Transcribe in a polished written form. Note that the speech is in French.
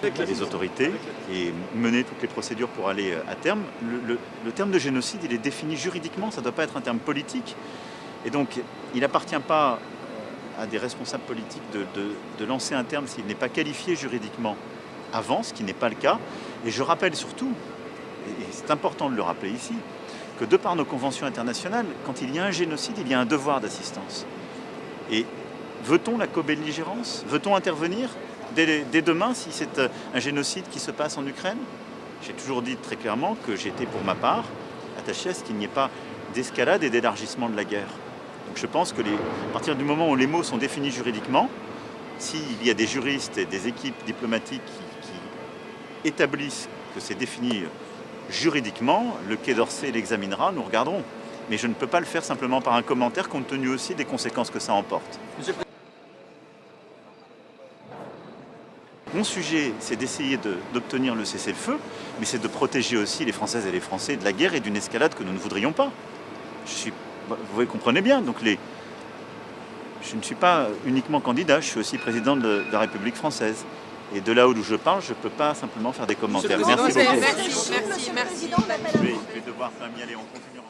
Avec les autorités et mener toutes les procédures pour aller à terme. Le terme de génocide, il est défini juridiquement, ça ne doit pas être un terme politique. Et donc, il n'appartient pas à des responsables politiques de lancer un terme s'il n'est pas qualifié juridiquement avant, ce qui n'est pas le cas. Et je rappelle surtout, et c'est important de le rappeler ici, que de par nos conventions internationales, quand il y a un génocide, il y a un devoir d'assistance. Et veut-on la co-belligérance? Veut-on intervenir dès demain si c'est un génocide qui se passe en Ukraine? J'ai toujours dit très clairement que j'étais pour ma part attaché à ce qu'il n'y ait pas d'escalade et d'élargissement de la guerre. Donc je pense que à partir du moment où les mots sont définis juridiquement, s'il y a des juristes et des équipes diplomatiques qui établissent que c'est défini juridiquement, le Quai d'Orsay l'examinera, nous regarderons. Mais je ne peux pas le faire simplement par un commentaire compte tenu aussi des conséquences que ça emporte. Mon sujet, c'est d'essayer d'obtenir le cessez-le-feu, mais c'est de protéger aussi les Françaises et les Français de la guerre et d'une escalade que nous ne voudrions pas. Vous comprenez bien, donc je ne suis pas uniquement candidat, je suis aussi président de la République française. Et de là où je parle, je ne peux pas simplement faire des commentaires. Merci beaucoup. Merci. Je vais devoir quand même y aller, on continuera.